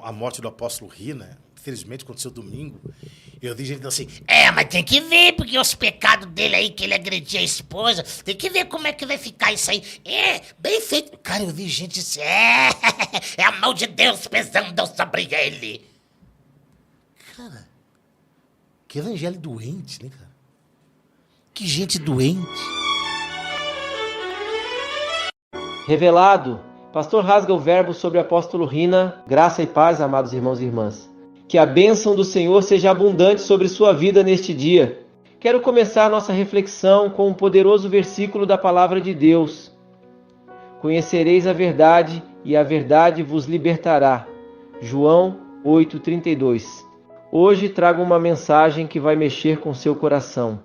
a morte do apóstolo Rina, infelizmente aconteceu domingo, eu vi gente dizendo assim, Mas tem que ver, porque os pecados dele aí, que ele agredia a esposa, tem que ver como é que vai ficar isso aí. Bem feito. cara, eu vi gente assim, É a mão de Deus pesando sobre ele. cara, que evangelho doente, né, cara? Que gente doente. Revelado, pastor rasga o verbo sobre o apóstolo Rina. Graça e paz, amados irmãos e irmãs. Que a bênção do Senhor seja abundante sobre sua vida neste dia. Quero começar nossa reflexão com um poderoso versículo da palavra de Deus. Conhecereis a verdade e a verdade vos libertará. João 8,32. Hoje trago uma mensagem que vai mexer com seu coração.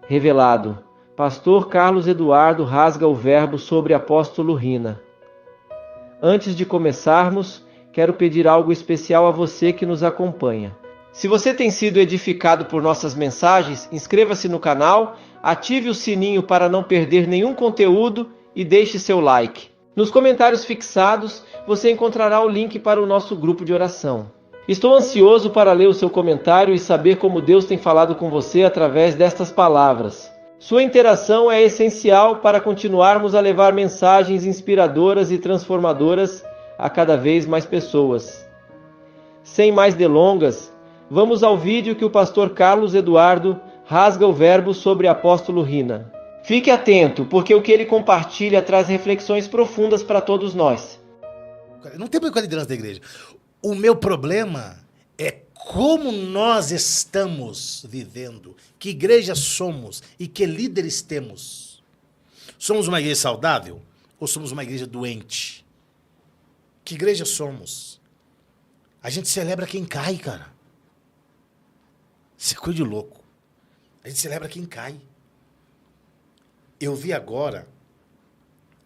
Revelado, pastor Carlos Eduardo rasga o verbo sobre apóstolo Rina. Antes de começarmos, quero pedir algo especial a você que nos acompanha. Se você tem sido edificado por nossas mensagens, inscreva-se no canal, ative o sininho para não perder nenhum conteúdo e deixe seu like. Nos comentários fixados, você encontrará o link para o nosso grupo de oração. Estou ansioso para ler o seu comentário e saber como Deus tem falado com você através destas palavras. Sua interação é essencial para continuarmos a levar mensagens inspiradoras e transformadoras a cada vez mais pessoas. Sem mais delongas, vamos ao vídeo que o pastor Carlos Eduardo rasga o verbo sobre apóstolo Rina. Fique atento, porque o que ele compartilha traz reflexões profundas para todos nós. Não tem problema com a liderança da igreja. O meu problema é como nós estamos vivendo, que igreja somos e que líderes temos. Somos uma igreja saudável ou somos uma igreja doente? Que igreja somos? A gente celebra quem cai, cara. Isso é coisa de louco. A gente celebra quem cai. Eu vi agora,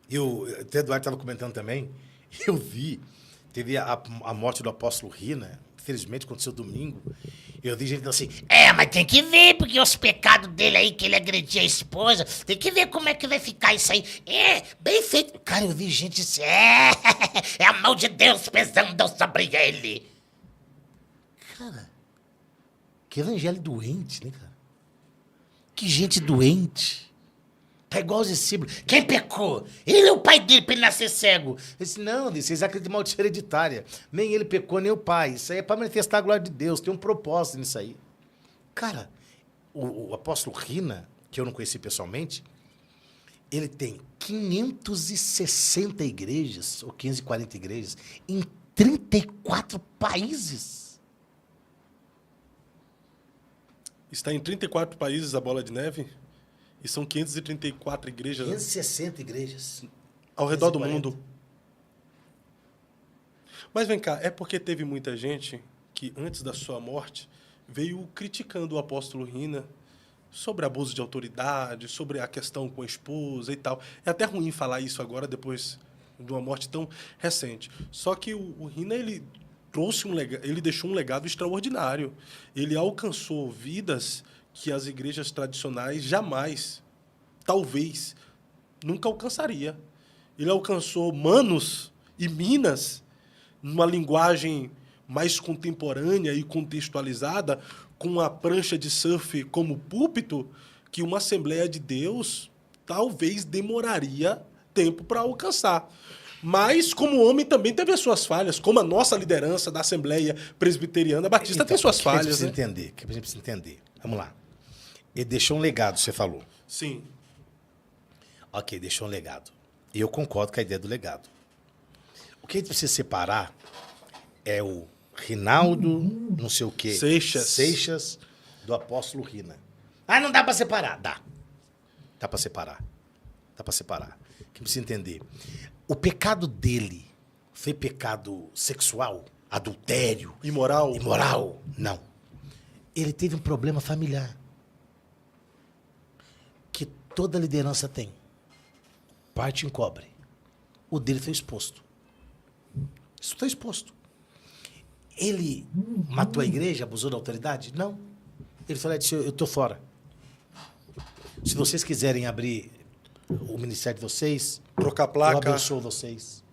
até o Eduardo estava comentando também, teve a morte do apóstolo Rina, infelizmente aconteceu domingo, eu vi gente dizendo assim, Mas tem que ver, porque os pecados dele aí, que ele agredia a esposa, tem que ver como é que vai ficar isso aí. Bem feito. cara, eu vi gente assim, É a mão de Deus pesando sobre ele. cara, que evangelho doente, né, cara? Que gente doente. Tá igual os discípulos. Quem pecou? Ele é o pai dele pra ele nascer cego. Eu disse, não, vocês acreditam em maldição hereditária. Nem ele pecou, nem o pai. Isso aí é para manifestar a glória de Deus. Tem um propósito nisso aí. Cara, o apóstolo Rina, que eu não conheci pessoalmente, ele tem 560 igrejas, ou 540 igrejas, em 34 países. Está em 34 países a Bola de Neve? E são 534 igrejas 560 igrejas. ao redor do 540. mundo. Mas vem cá, é porque teve muita gente que, antes da sua morte, veio criticando o apóstolo Rina sobre abuso de autoridade, sobre a questão com a esposa e tal. É até ruim falar isso agora, depois de uma morte tão recente. Só que o Rina, ele deixou um legado extraordinário. Ele alcançou vidas que as igrejas tradicionais jamais, talvez, nunca alcançaria. Ele alcançou Manos e Minas numa linguagem mais contemporânea e contextualizada, com uma prancha de surf como púlpito, que uma Assembleia de Deus talvez demoraria tempo para alcançar. Mas, como homem, também teve as suas falhas, como a nossa liderança da Assembleia Presbiteriana Batista tem suas falhas. Que a gente precisa entender. Vamos lá. Ele deixou um legado, você falou. Sim. Ok, deixou um legado. E eu concordo com a ideia do legado. O que a gente precisa separar é o Rinaldo, não sei o quê. Seixas, do apóstolo Rina. Não dá para separar. Dá. Dá para separar. Dá para separar. O que precisa entender? O pecado dele foi pecado sexual, adultério, imoral? Não. Ele teve um problema familiar. Que toda liderança tem. Parte encobre. O dele foi exposto. Isso está exposto. Ele matou a igreja, abusou da autoridade? Não. Ele falou, eu estou fora. Se vocês quiserem abrir o ministério de vocês, trocar placa, eu abençoo vocês.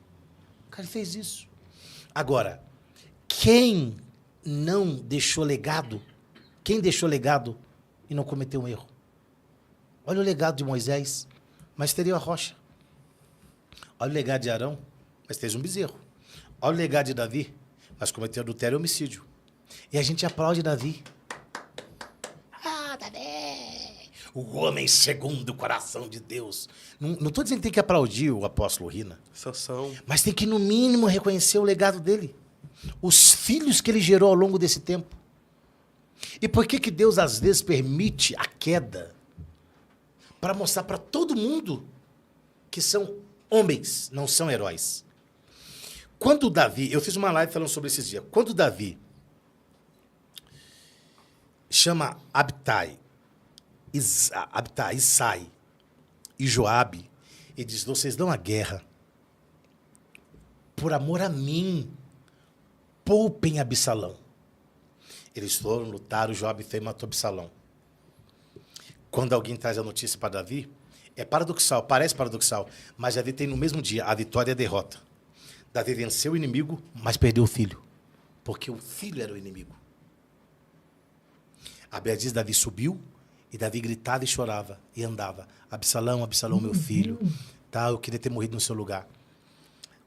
O cara fez isso. Agora, quem não deixou legado? Quem deixou legado e não cometeu um erro? Olha o legado de Moisés, mas teria a rocha. Olha o legado de Arão, mas fez um bezerro. Olha o legado de Davi, mas cometeu adultério e homicídio. E a gente aplaude Davi. Ah, Davi! O homem segundo o coração de Deus. Não estou dizendo que tem que aplaudir o apóstolo Rina. Sansão. Mas tem que, no mínimo, reconhecer o legado dele. Os filhos que ele gerou ao longo desse tempo. E por que Deus, às vezes, permite a queda? Para mostrar para todo mundo que são homens, não são heróis. Quando Davi... Eu fiz uma live falando sobre esses dias. Quando Davi chama Abtai, Isai e Joabe e diz, vocês dão a guerra por amor a mim, poupem Absalão. Eles foram, lutaram, Joabe foi e matou Absalão. Quando alguém traz a notícia para Davi, é paradoxal, parece paradoxal, mas Davi tem no mesmo dia a vitória e a derrota. Davi venceu o inimigo, mas perdeu o filho, porque o filho era o inimigo. A Bíblia diz, Davi subiu, e Davi gritava e chorava, e andava. Absalão, Absalão, meu filho, tá, eu queria ter morrido no seu lugar.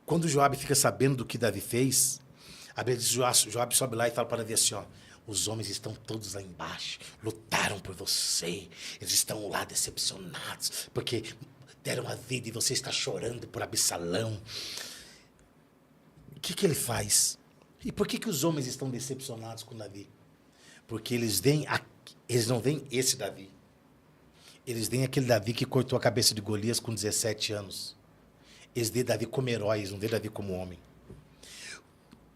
Quando Joabe fica sabendo do que Davi fez, a Bíblia diz, Joabe sobe lá e fala para Davi assim, ó, os homens estão todos lá embaixo, lutaram por você, eles estão lá decepcionados, porque deram a vida e você está chorando por Absalão. O que ele faz? E por que os homens estão decepcionados com Davi? Porque eles não veem esse Davi. Eles veem aquele Davi que cortou a cabeça de Golias com 17 anos. Eles veem Davi como herói, eles não veem Davi como homem.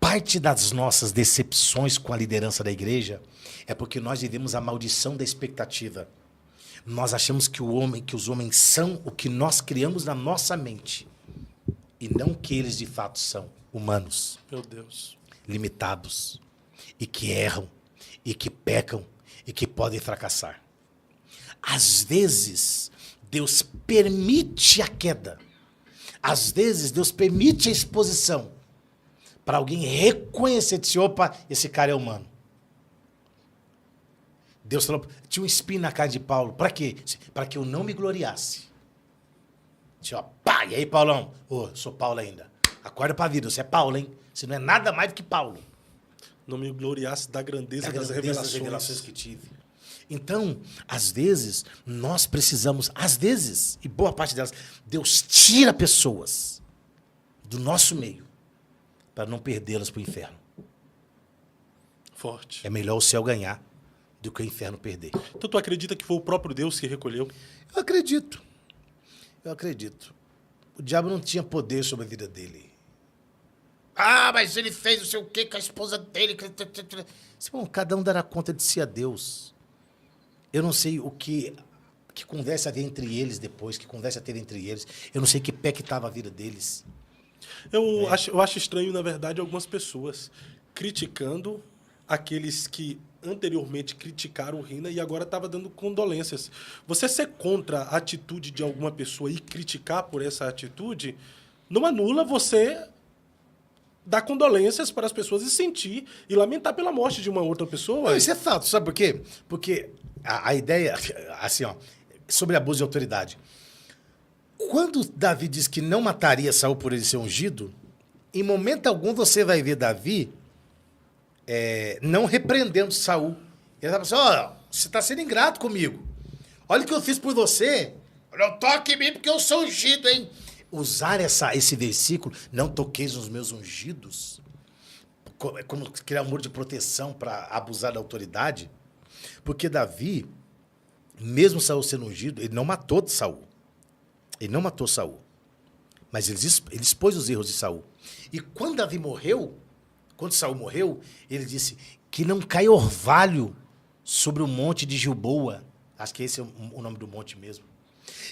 Parte das nossas decepções com a liderança da igreja é porque nós vivemos a maldição da expectativa. Nós achamos que os homens são o que nós criamos na nossa mente. E não que eles de fato são humanos. Meu Deus. Limitados. E que erram. E que pecam. E que podem fracassar. Às vezes, Deus permite a queda. Às vezes, Deus permite a exposição. Para alguém reconhecer, disse, opa, esse cara é humano. Deus falou, tinha um espinho na cara de Paulo. Para quê? Para que eu não me gloriasse. Disse, ó, pá, e aí, Paulão? Sou Paulo ainda. Acorda para a vida, você é Paulo, hein? Você não é nada mais do que Paulo. Não me gloriasse da grandeza das revelações que tive. Então, às vezes, nós precisamos, às vezes, e boa parte delas, Deus tira pessoas do nosso meio para não perdê-las para o inferno. Forte. É melhor o céu ganhar do que o inferno perder. Então tu acredita que foi o próprio Deus que recolheu? Eu acredito. O diabo não tinha poder sobre a vida dele. Ah, mas ele fez não sei o quê com a esposa dele. Bom, cada um dará conta de si a Deus. Eu não sei o que conversa havia entre eles depois, que conversa teve entre eles. Eu não sei que pé que estava a vida deles. Eu acho estranho, na verdade, algumas pessoas criticando aqueles que anteriormente criticaram o Rina e agora estava dando condolências. Você ser contra a atitude de alguma pessoa e criticar por essa atitude não anula você dar condolências para as pessoas e sentir e lamentar pela morte de uma outra pessoa. Não, isso é fato, sabe por quê? Porque a ideia, assim, ó, sobre abuso de autoridade. Quando Davi diz que não mataria Saul por ele ser ungido, em momento algum você vai ver Davi não repreendendo Saul. Ele vai falar assim, você está sendo ingrato comigo. Olha o que eu fiz por você. Não toque em mim porque eu sou ungido, hein? Usar esse versículo, não toqueis nos meus ungidos, como criar um muro de proteção para abusar da autoridade. Porque Davi, mesmo Saul sendo ungido, ele não matou Saul. Ele não matou Saul. Mas ele expôs os erros de Saul. E quando Davi morreu, quando Saul morreu, ele disse que não cai orvalho sobre o monte de Gilboa. Acho que esse é o nome do monte mesmo.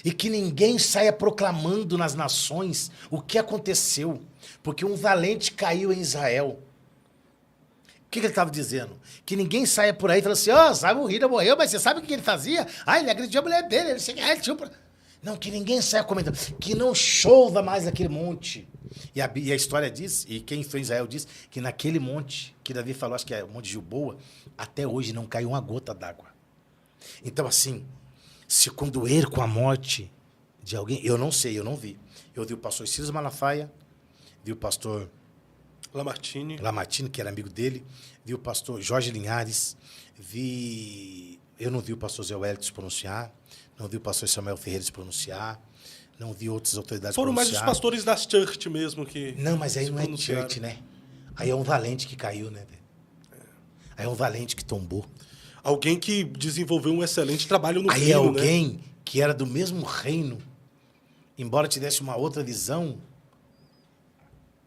E que ninguém saia proclamando nas nações o que aconteceu. Porque um valente caiu em Israel. O que ele estava dizendo? Que ninguém saia por aí e fala assim, Saul Rina morreu, mas você sabe o que ele fazia? Ele agrediu a mulher dele, ele tinha... Não, que ninguém saia comentando. Que não chova mais aquele monte. E a história diz, e quem foi em Israel diz, que naquele monte, que Davi falou, acho que é o Monte Gilboa, até hoje não caiu uma gota d'água. Então, assim, se condoer com a morte de alguém, eu não sei, eu não vi. Eu vi o pastor Silas Malafaia, vi o pastor Lamartine, que era amigo dele, vi o pastor Jorge Linhares, eu não vi o pastor Zé Wellington se pronunciar, não vi o pastor Samuel Ferreira se pronunciar, não vi outras autoridades Foram mais os pastores das church mesmo que... Não, mas aí não é church, né? Aí é um valente que caiu, né? Aí é um valente que tombou. Alguém que desenvolveu um excelente trabalho no reino, né? Aí é alguém que era do mesmo reino, embora tivesse uma outra visão,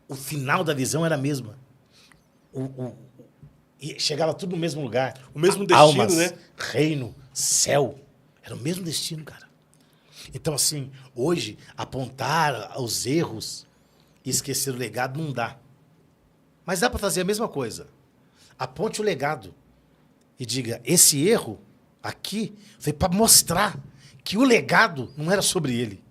o final da visão era a mesma. E chegava tudo no mesmo lugar. O mesmo destino, almas, né? Reino, céu. Era o mesmo destino, cara. Então, assim, hoje, apontar os erros e esquecer o legado não dá. Mas dá para fazer a mesma coisa. Aponte o legado e diga, esse erro aqui foi para mostrar que o legado não era sobre ele.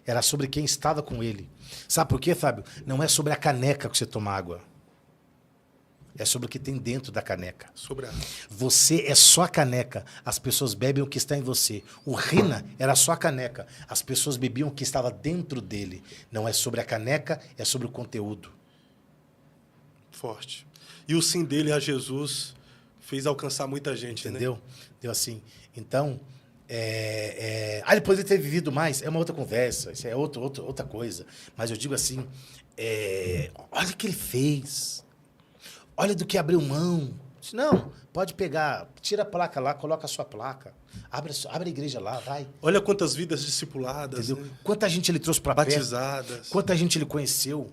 Era sobre quem estava com ele. Sabe por quê, Fábio? Não é sobre a caneca que você toma água. É sobre o que tem dentro da caneca. Você é só a caneca. As pessoas bebem o que está em você. O Rina era só a caneca. As pessoas bebiam o que estava dentro dele. Não é sobre a caneca, é sobre o conteúdo. Forte. E o sim dele a Jesus fez alcançar muita gente, entendeu? Né? Deu assim. Então, ele poderia ter vivido mais. É uma outra conversa. Isso é outra coisa. Mas eu digo assim, olha o que ele fez. Olha do que abriu mão. Não, pode pegar, tira a placa lá, coloca a sua placa. Abre a igreja lá, vai. Olha quantas vidas discipuladas. Né? Quanta gente ele trouxe para perto. Batizadas. Quanta gente ele conheceu.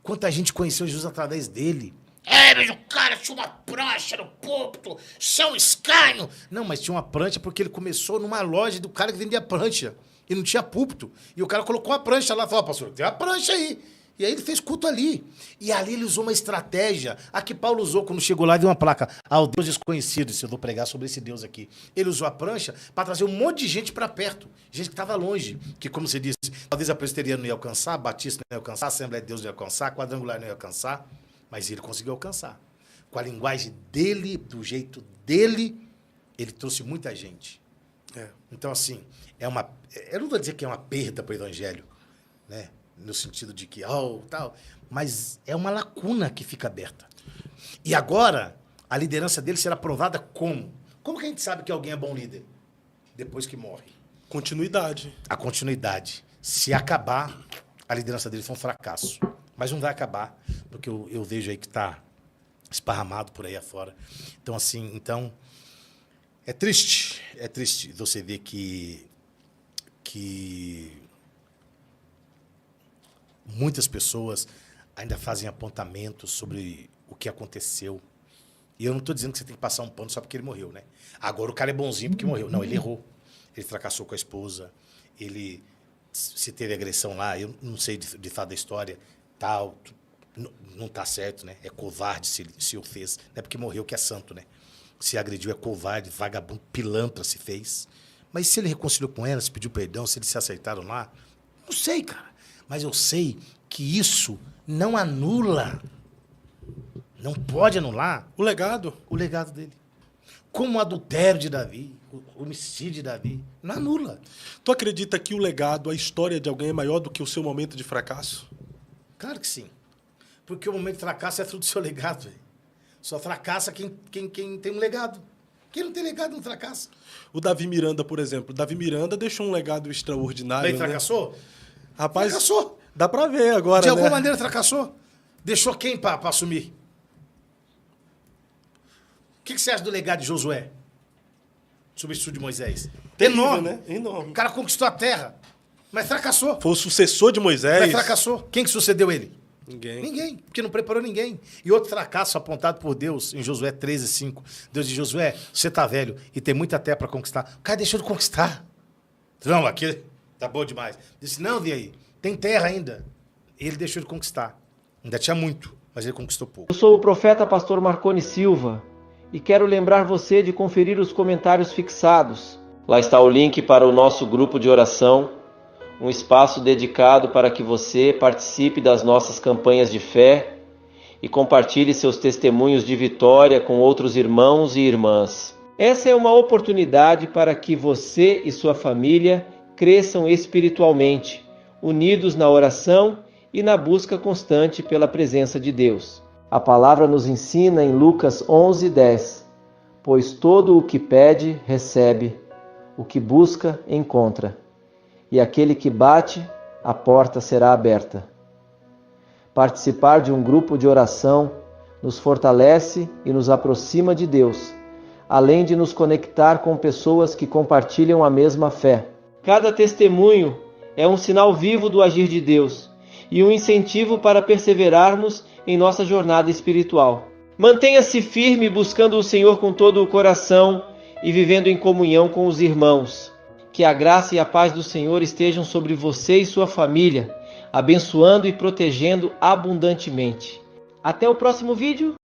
Quanta gente conheceu Jesus através dele. Mas o cara tinha uma prancha no púlpito, seu escânio. Não, mas tinha uma prancha porque ele começou numa loja do cara que vendia prancha. E não tinha púlpito. E o cara colocou uma prancha lá e falou, pastor, tem uma prancha aí. E aí ele fez culto ali. E ali ele usou uma estratégia. A que Paulo usou quando chegou lá e viu uma placa. Ao Deus desconhecido. Eu vou pregar sobre esse Deus aqui. Ele usou a prancha para trazer um monte de gente para perto. Gente que estava longe. Que, como você disse, talvez a presbiteriana não ia alcançar, a batista não ia alcançar, a Assembleia de Deus não ia alcançar, a quadrangular não ia alcançar. Mas ele conseguiu alcançar. Com a linguagem dele, do jeito dele, ele trouxe muita gente. Então, assim, eu não vou dizer que é uma perda para o evangelho, né? No sentido de que, tal, mas é uma lacuna que fica aberta. E agora, a liderança dele será provada como? Como que a gente sabe que alguém é bom líder? Depois que morre. Continuidade. A continuidade. Se acabar, a liderança dele foi um fracasso. Mas não vai acabar, porque eu vejo aí que está esparramado por aí afora. Então, assim, é triste você ver que muitas pessoas ainda fazem apontamentos sobre o que aconteceu. E eu não estou dizendo que você tem que passar um pano só porque ele morreu, né? Agora o cara é bonzinho porque morreu. Não, ele errou. Ele fracassou com a esposa. Ele, se teve agressão lá, eu não sei de fato da história, tal, não está certo, né? É covarde se o fez. Não é porque morreu que é santo, né? Se agrediu é covarde, vagabundo, pilantra se fez. Mas se ele reconciliou com ela, se pediu perdão, se eles se aceitaram lá, não sei, cara. Mas eu sei que isso não anula, não pode anular o legado dele. Como o adultério de Davi, o homicídio de Davi, não anula. Tu acredita que o legado, a história de alguém é maior do que o seu momento de fracasso? Claro que sim. Porque o momento de fracasso é fruto do seu legado, velho. Só fracassa quem tem um legado. Quem não tem legado não fracassa. O Davi Miranda, por exemplo. Davi Miranda deixou um legado extraordinário. Ele fracassou? Rapaz, fracassou. Dá pra ver agora, de alguma maneira fracassou. Deixou quem pra assumir? O que você acha do legado de Josué? Substituto de Moisés? Terrível, enorme. Né? Enorme. O cara conquistou a terra, mas fracassou. Foi o sucessor de Moisés. Mas fracassou. Quem que sucedeu ele? Ninguém. Porque não preparou ninguém. E outro fracasso apontado por Deus em Josué 13:5. Deus diz, Josué, você está velho e tem muita terra para conquistar. O cara deixou de conquistar. Não, aqui tá bom demais. Disse, não, vi aí, tem terra ainda. Ele deixou de conquistar. Ainda tinha muito, mas ele conquistou pouco. Eu sou o profeta pastor Marconi Silva e quero lembrar você de conferir os comentários fixados. Lá está o link para o nosso grupo de oração, um espaço dedicado para que você participe das nossas campanhas de fé e compartilhe seus testemunhos de vitória com outros irmãos e irmãs. Essa é uma oportunidade para que você e sua família cresçam espiritualmente, unidos na oração e na busca constante pela presença de Deus. A palavra nos ensina em Lucas 11:10, pois todo o que pede, recebe, o que busca, encontra, e aquele que bate, a porta será aberta. Participar de um grupo de oração nos fortalece e nos aproxima de Deus, além de nos conectar com pessoas que compartilham a mesma fé. Cada testemunho é um sinal vivo do agir de Deus e um incentivo para perseverarmos em nossa jornada espiritual. Mantenha-se firme buscando o Senhor com todo o coração e vivendo em comunhão com os irmãos. Que a graça e a paz do Senhor estejam sobre você e sua família, abençoando e protegendo abundantemente. Até o próximo vídeo.